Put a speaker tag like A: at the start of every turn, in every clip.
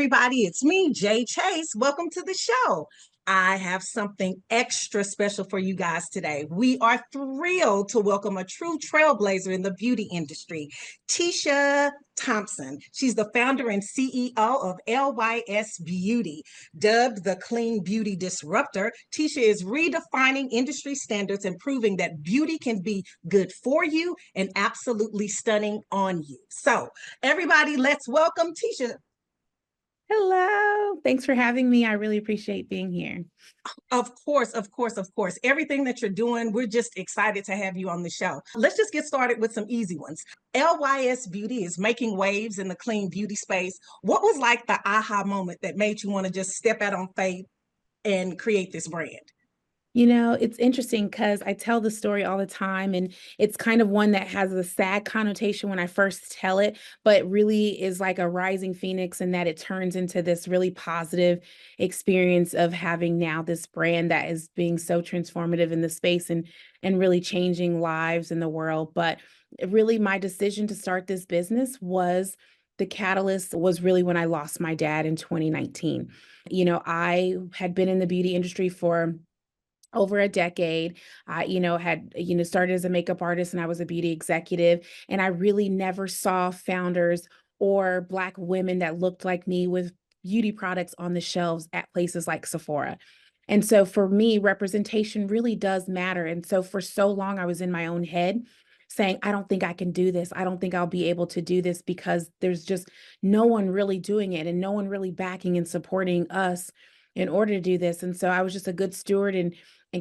A: everybody. It's me, Jaye Chase. Welcome to the show. I have something extra special for you guys today. We are thrilled to welcome a true trailblazer in the beauty industry, Tisha Thompson. She's the founder and CEO of Lys Beauty. Dubbed the Clean Beauty Disruptor, Tisha is redefining industry standards and proving that beauty can be good for you and absolutely stunning on you. So, everybody, let's welcome Tisha.
B: Hello. Thanks for having me. I really appreciate being here.
A: Of course, of course, of course. Everything that you're doing, we're just excited to have you on the show. Let's just get started with some easy ones. Lys Beauty is making waves in the clean beauty space. What was like the aha moment that made you want to just step out on faith and create this brand?
B: It's interesting because I tell the story all the time, and it's kind of one that has a sad connotation when I first tell it, but really is like a rising phoenix in that it turns into this really positive experience of having now this brand that is being so transformative in the space and really changing lives in the world. But really, my decision to start this business was the catalyst was really when I lost my dad in 2019. I had been in the beauty industry for over a decade. I, had, started as a makeup artist and I was a beauty executive. And I really never saw founders or Black women that looked like me with beauty products on the shelves at places like Sephora. And so for me, representation really does matter. And so for so long, I was in my own head saying, I don't think I can do this. I don't think I'll be able to do this because there's just no one really doing it and no one really backing and supporting us in order to do this. And so I was just a good steward and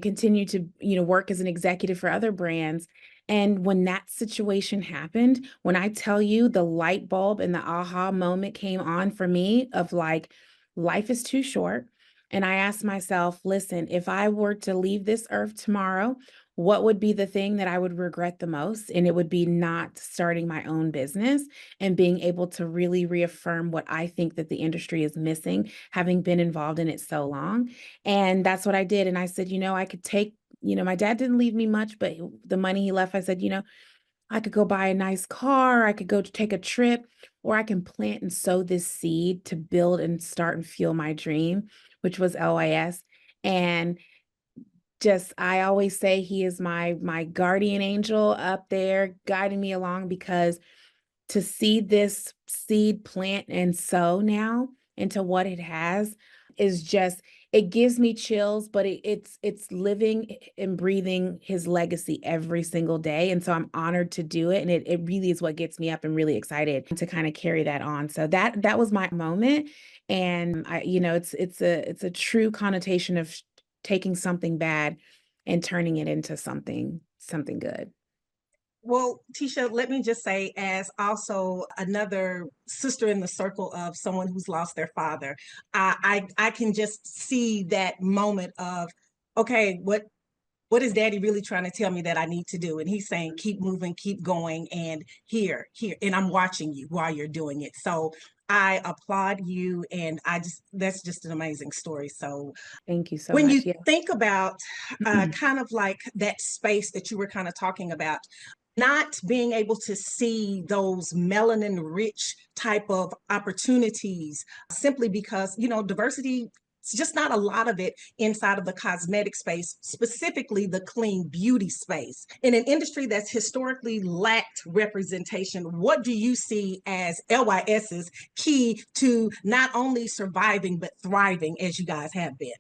B: continue to, work as an executive for other brands. And when that situation happened, when I tell you the light bulb and the aha moment came on for me of like, life is too short. And I asked myself, listen, if I were to leave this earth tomorrow, what would be the thing that I would regret the most? And it would be not starting my own business and being able to really reaffirm what I think that the industry is missing, having been involved in it so long. And that's what I did. And I said, I could take, my dad didn't leave me much, but the money he left, I said, I could go buy a nice car, I could go to take a trip, or I can plant and sow this seed to build and start and fuel my dream, which was LYS. And just I always say he is my guardian angel up there guiding me along because to see this seed plant and sow now into what it has is just it gives me chills, but it's living and breathing his legacy every single day. And so I'm honored to do it. And it really is what gets me up and really excited to kind of carry that on. So that was my moment. And it's a true connotation of taking something bad and turning it into something good.
A: Well, Tisha, let me just say, as also another sister in the circle of someone who's lost their father, I can just see that moment of, okay, what is daddy really trying to tell me that I need to do? And he's saying, keep moving, keep going, and here, and I'm watching you while you're doing it. So I applaud you, and that's just an amazing story. So
B: Thank you so
A: when you
B: much. Yeah.
A: think about kind of like that space that you were kind of talking about, not being able to see those melanin rich type of opportunities simply because, diversity, it's just not a lot of it inside of the cosmetic space, specifically the clean beauty space. In an industry that's historically lacked representation, what do you see as LYS's key to not only surviving, but thriving as you guys have been?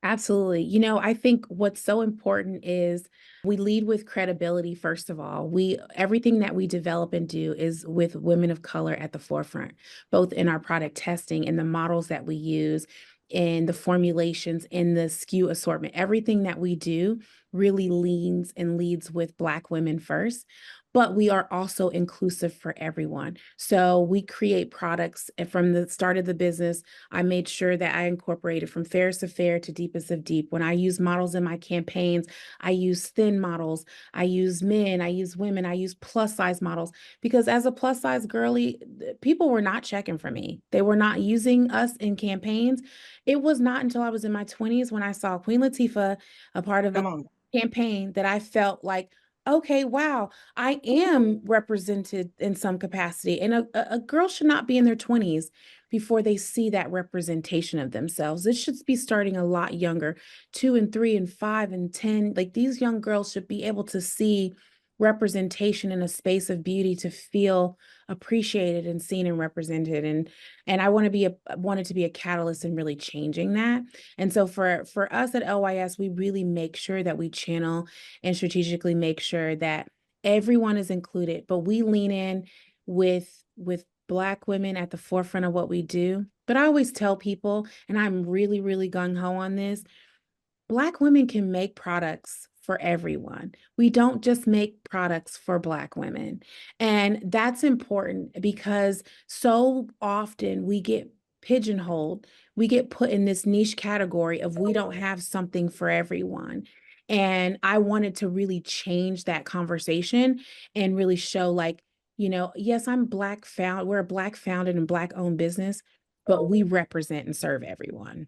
B: Absolutely. I think what's so important is we lead with credibility, first of all. Everything that we develop and do is with women of color at the forefront, both in our product testing and the models that we use, in the formulations, in the SKU assortment. Everything that we do really leans and leads with Black women first. But we are also inclusive for everyone. So we create products, and from the start of the business, I made sure that I incorporated from fairest of fair to deepest of deep. When I use models in my campaigns, I use thin models, I use men, I use women, I use plus size models, because as a plus size girly, people were not checking for me. They were not using us in campaigns. It was not until I was in my 20s when I saw Queen Latifah, a part of
A: Come
B: a
A: on.
B: campaign, that I felt like, okay, wow, I am represented in some capacity. And a girl should not be in their 20s before they see that representation of themselves. It should be starting a lot younger, 2 and 3 and 5 and 10. Like these young girls should be able to see representation in a space of beauty to feel appreciated and seen and represented. And I want to be wanted to be a catalyst in really changing that. And so for us at LYS, we really make sure that we channel and strategically make sure that everyone is included, but we lean in with Black women at the forefront of what we do. But I always tell people, and I'm really, really gung-ho on this, Black women can make products for everyone. We don't just make products for Black women. And that's important because so often we get pigeonholed, we get put in this niche category of we don't have something for everyone. And I wanted to really change that conversation and really show like, yes, we're a Black founded and Black owned business, but we represent and serve everyone.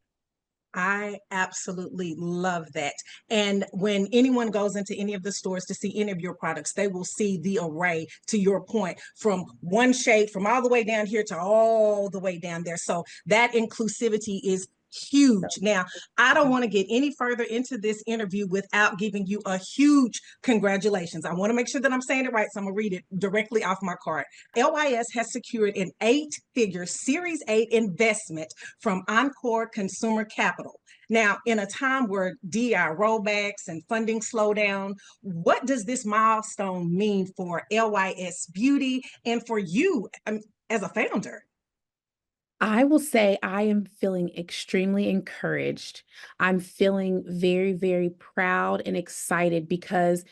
A: I absolutely love that. And when anyone goes into any of the stores to see any of your products, they will see the array, to your point, from one shade, from all the way down here to all the way down there. So that inclusivity is huge. Now, I don't want to get any further into this interview without giving you a huge congratulations. I want to make sure that I'm saying it right, so I'm going to read it directly off my card. LYS has secured an 8-figure Series 8 investment from Encore Consumer Capital. Now, in a time where DI rollbacks and funding slow down, what does this milestone mean for Lys Beauty and for you as a founder?
B: I will say I am feeling extremely encouraged. I'm feeling very, very proud and excited because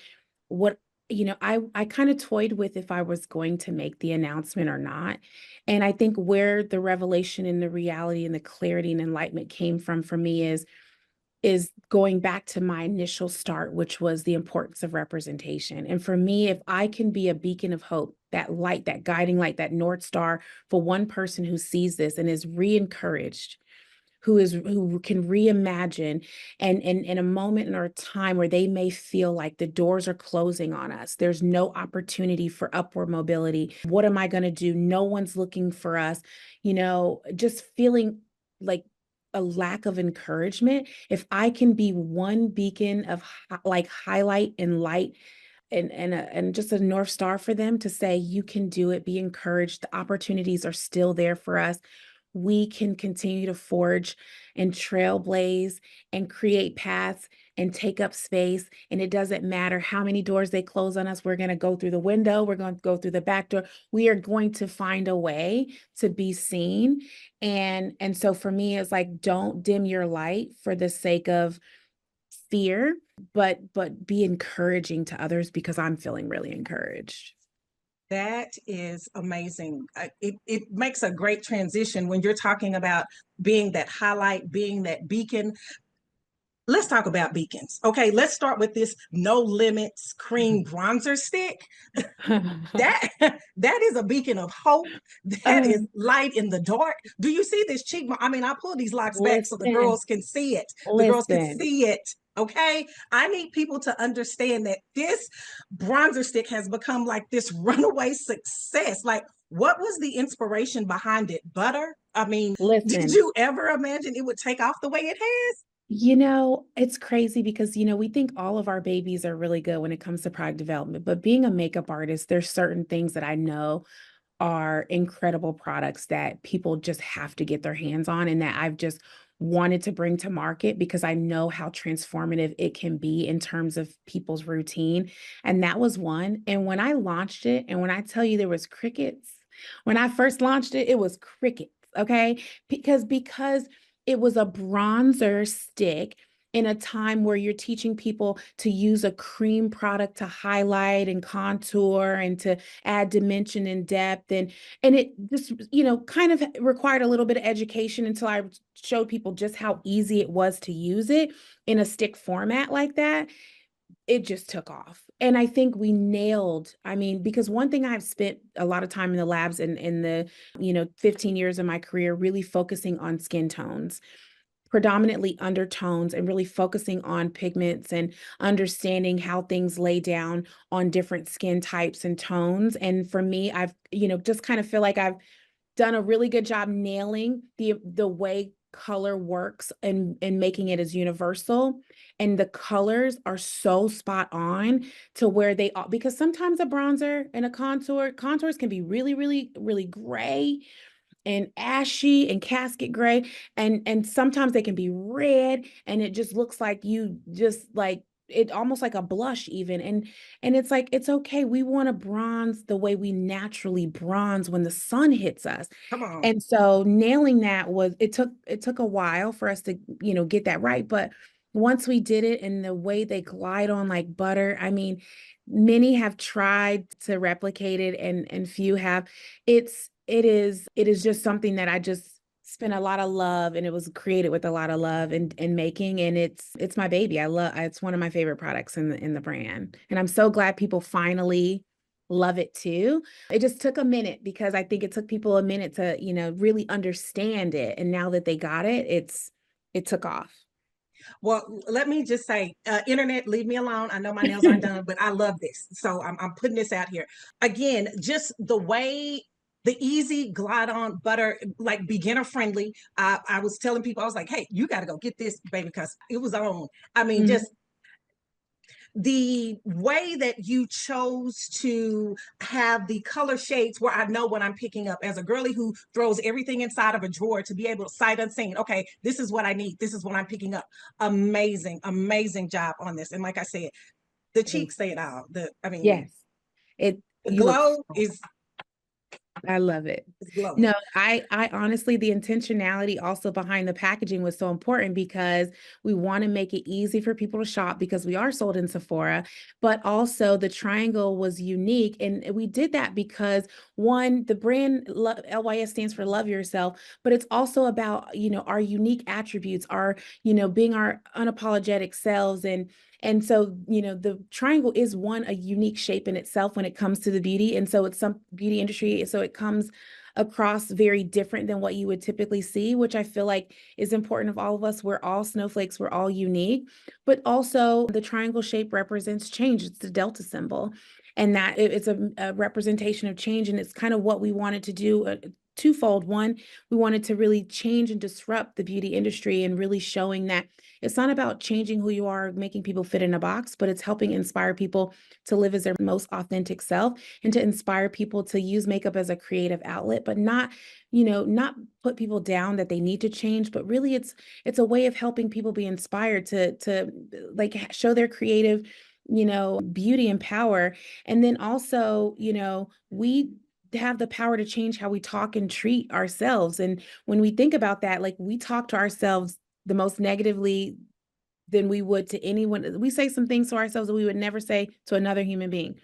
B: what I kind of toyed with if I was going to make the announcement or not. And I think where the revelation and the reality and the clarity and enlightenment came from for me is going back to my initial start, which was the importance of representation. And for me, if I can be a beacon of hope, that light, that guiding light, that North Star for one person who sees this and is re-encouraged, who can reimagine and in a moment or a time where they may feel like the doors are closing on us, there's no opportunity for upward mobility. What am I going to do? No one's looking for us, just feeling like a lack of encouragement. If I can be one beacon of like highlight and light and just a North Star for them to say, you can do it, be encouraged. The opportunities are still there for us. We can continue to forge and trailblaze and create paths and take up space. And it doesn't matter how many doors they close on us. We're going to go through the window. We're going to go through the back door. We are going to find a way to be seen. And so for me, it's like, don't dim your light for the sake of fear, but be encouraging to others because I'm feeling really encouraged.
A: That is amazing. It makes a great transition when you're talking about being that highlight, being that beacon. Let's talk about beacons. Okay, let's start with this No Limits cream bronzer stick. That that is a beacon of hope. That is
B: Um,
A: light in the dark. Do you see this cheek? I mean, I pull these locks back so the
B: listen,
A: girls can see it. The girls can
B: listen,
A: see it. Okay, I need people to understand that this bronzer stick has become like this runaway success. Like, what was the inspiration behind it? Butter? I mean, did
B: listen.
A: you ever imagine it would take off the way it has?
B: It's crazy because, we think all of our babies are really good when it comes to product development, but being a makeup artist, there's certain things that I know are incredible products that people just have to get their hands on and that I've just wanted to bring to market because I know how transformative it can be in terms of people's routine. And that was one. And when I launched it, and when I tell you there was crickets, when I first launched it, it was crickets. Okay. Because it was a bronzer stick in a time where you're teaching people to use a cream product to highlight and contour and to add dimension and depth and it just kind of required a little bit of education until I showed people just how easy it was to use it in a stick format like that. It just took off. And I think we nailed, I mean, because one thing I've spent a lot of time in the labs and in the 15 years of my career really focusing on skin tones. predominantly undertones and really focusing on pigments and understanding how things lay down on different skin types and tones. And for me, I've, just kind of feel like I've done a really good job nailing the way color works and making it as universal. And the colors are so spot on to where they are, because sometimes a bronzer and a contours can be really, really, really gray and ashy and casket gray, and sometimes they can be red and it just looks like you just like it almost like a blush even, and it's like it's okay, we want to bronze the way we naturally bronze when the sun hits us.
A: Come on.
B: And so nailing that was, it took a while for us to get that right, but once we did it and the way they glide on like butter, I mean, many have tried to replicate it and few have. It is just something that I just spent a lot of love, and it was created with a lot of love and making, and it's my baby. It's one of my favorite products in the brand. And I'm so glad people finally love it too. It just took a minute because I think it took people a minute to, really understand it. And now that they got it, it took off.
A: Well, let me just say, internet, leave me alone. I know my nails aren't done, but I love this. So I'm putting this out here. Again, just the way the easy glide on butter, like beginner friendly. I was telling people, I was like, hey, you got to go get this, baby, because it was on. I mean,
B: Mhm.
A: just the way that you chose to have the color shades where I know what I'm picking up as a girly who throws everything inside of a drawer to be able to sight unseen. Okay, this is what I need. This is what I'm picking up. Amazing, amazing job on this. And like I said, the
B: Thank
A: cheeks say it all. I mean,
B: Yes. It
A: the
B: you look
A: glow
B: so
A: is
B: I love it.
A: glowing.
B: No, I honestly, the intentionality also behind the packaging was so important because we want to make it easy for people to shop because we are sold in Sephora, but also the triangle was unique. And we did that because one, the brand LYS stands for Love Yourself, but it's also about, our unique attributes, our, being our unapologetic selves. And so, the triangle is a unique shape in itself when it comes to the beauty. And so it's some beauty industry. So it comes across very different than what you would typically see, which I feel like is important of all of us. We're all snowflakes, we're all unique, but also the triangle shape represents change. It's the Delta symbol. And that it's a representation of change. And it's kind of what we wanted to do. Twofold. One, we wanted to really change and disrupt the beauty industry and really showing that it's not about changing who you are, making people fit in a box, but it's helping inspire people to live as their most authentic self and to inspire people to use makeup as a creative outlet, but not put people down that they need to change, but really it's a way of helping people be inspired to like show their creative, beauty and power. And then also, we have the power to change how we talk and treat ourselves. And when we think about that, like we talk to ourselves the most negatively than we would to anyone. We say some things to ourselves that we would never say to another human being.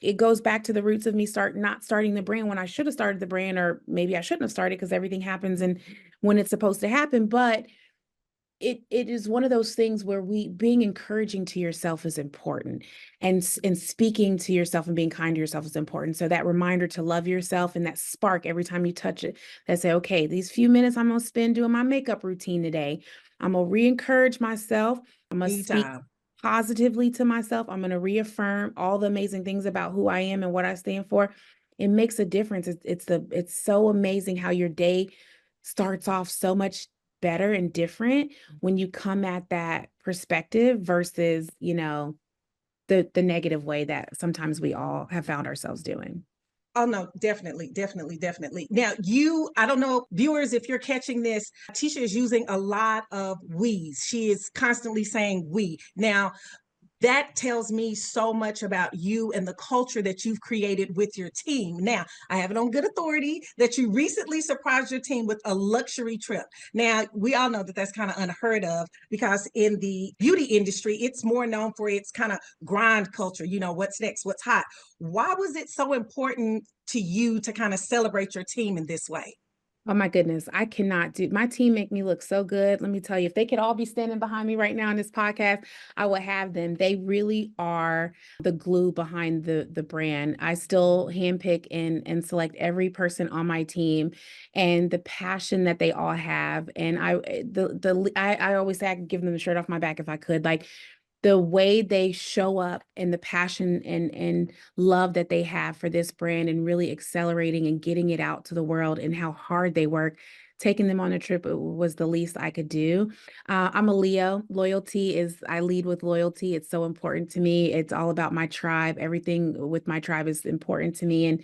B: It goes back to the roots of me not starting the brand when I should have started the brand, or maybe I shouldn't have started because everything happens and when it's supposed to happen. But it is one of those things where being encouraging to yourself is important, and speaking to yourself and being kind to yourself is important. So that reminder to love yourself and that spark every time you touch it, that say, okay, these few minutes I'm gonna spend doing my makeup routine today, I'm gonna re-encourage myself, I'm gonna
A: Me
B: speak
A: time.
B: positively to myself, I'm gonna reaffirm all the amazing things about who I am and what I stand for. It makes a difference. It's so amazing how your day starts off so much better and different when you come at that perspective versus, the negative way that sometimes we all have found ourselves doing.
A: Oh no, definitely, definitely, definitely. Now, I don't know, viewers, if you're catching this, Tisha is using a lot of we's. She is constantly saying we. Now, that tells me so much about you and the culture that you've created with your team. Now, I have it on good authority that you recently surprised your team with a luxury trip. Now, we all know that that's kind of unheard of because in the beauty industry, it's more known for its kind of grind culture, what's next, what's hot. Why was it so important to you to kind of celebrate your team in this way?
B: Oh my goodness, I cannot do my team make me look so good. Let me tell you, if they could all be standing behind me right now in this podcast, I would have them. They really are the glue behind the brand. I still handpick and select every person on my team and the passion that they all have. And I always say I could give them the shirt off my back if I could. Like the way they show up and the passion and love that they have for this brand and really accelerating and getting it out to the world and how hard they work. Taking them on a trip was the least I could do. I'm a Leo. I lead with loyalty. It's so important to me. It's all about my tribe. Everything with my tribe is important to me.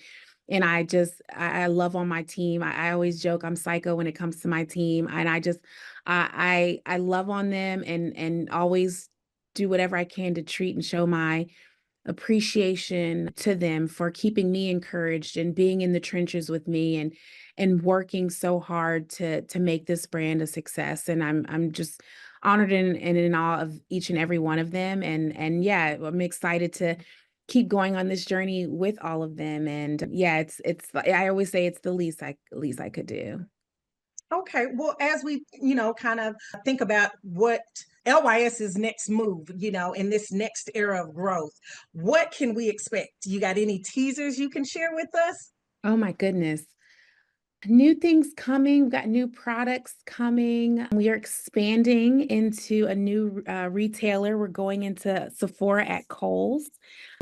B: And I love on my team. I always joke I'm psycho when it comes to my team. And I love on them and always do whatever I can to treat and show my appreciation to them for keeping me encouraged and being in the trenches with me and working so hard to make this brand a success. And I'm just honored and in awe of each and every one of them. And yeah, I'm excited to keep going on this journey with all of them. And yeah, it's I always say it's the least I could do.
A: Okay, well, as we, kind of think about what LYS's next move, in this next era of growth, what can we expect? You got any teasers you can share with us?
B: Oh my goodness. New things coming. We've got new products coming. We are expanding into a new retailer. We're going into Sephora at Kohl's,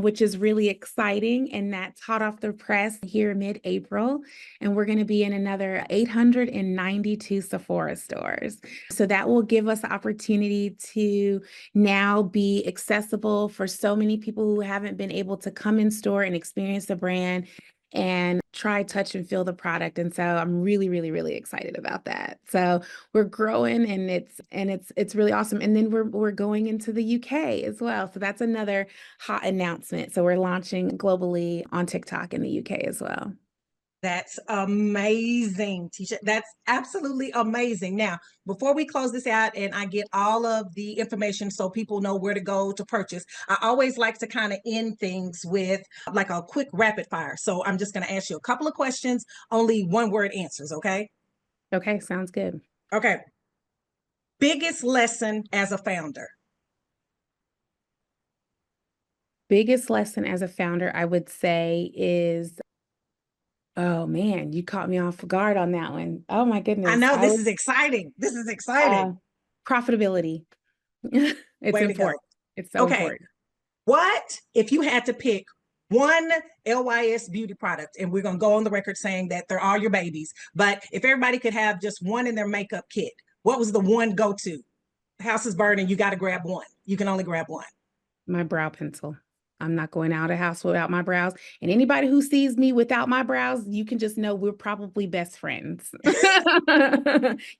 B: which is really exciting. And that's hot off the press here mid-April. And we're going to be in another 892 Sephora stores. So that will give us the opportunity to now be accessible for so many people who haven't been able to come in store and experience the brand and try, touch, and feel the product. And so I'm really, really, really excited about that. So we're growing and it's really awesome. And then we're going into the UK as well. So that's another hot announcement. So we're launching globally on TikTok in the UK as well.
A: That's amazing, Tisha. That's absolutely amazing. Now, before we close this out and I get all of the information so people know where to go to purchase, I always like to kind of end things with like a quick rapid fire. So I'm just going to ask you a couple of questions, only one word answers, okay?
B: Okay, sounds good.
A: Okay. Biggest lesson as a founder?
B: Biggest lesson as a founder, I would say, is oh man, you caught me off guard on that one. Oh my
A: I
B: goodness.
A: know this is exciting. This is exciting.
B: Profitability. It's
A: Way to go.
B: important. It's so
A: Okay.
B: important.
A: What if you had to pick one LYS beauty product, and we're going to go on the record saying that they're all your babies, but if everybody could have just one in their makeup kit, what was the one go-to? The house is burning, you got to grab one. You can only grab one.
B: My brow pencil. I'm not going out of house without my brows. And anybody who sees me without my brows, you can just know we're probably best friends.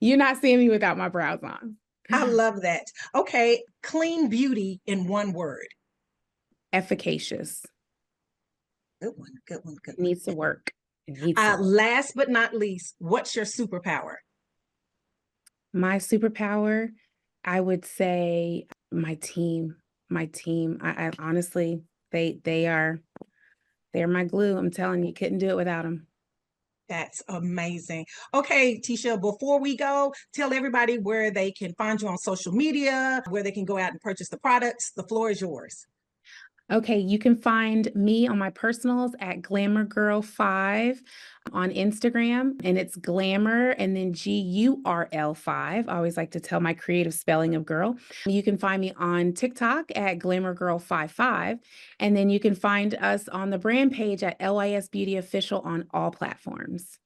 B: You're not seeing me without my brows on.
A: I love that. Okay, clean beauty in one word.
B: Efficacious.
A: Good one, good one, good
B: It needs to
A: one.
B: work. It needs to work.
A: Last but not least, what's your superpower?
B: My superpower, I would say my team. My team. I honestly, they're my glue. I'm telling you, couldn't do it without them.
A: That's amazing. Okay, Tisha, before we go, tell everybody where they can find you on social media, where they can go out and purchase the products. The floor is yours.
B: Okay, you can find me on my personals at Glamour Girl 5 on Instagram, and it's Glamour and then GURL 5. I always like to tell my creative spelling of girl. You can find me on TikTok at Glamour Girl 55, and then you can find us on the brand page at LYS Beauty Official on all platforms.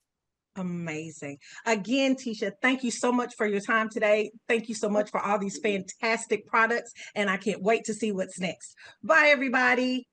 A: Amazing. Again, Tisha, thank you so much for your time today. Thank you so much for all these fantastic products, and I can't wait to see what's next. Bye, everybody.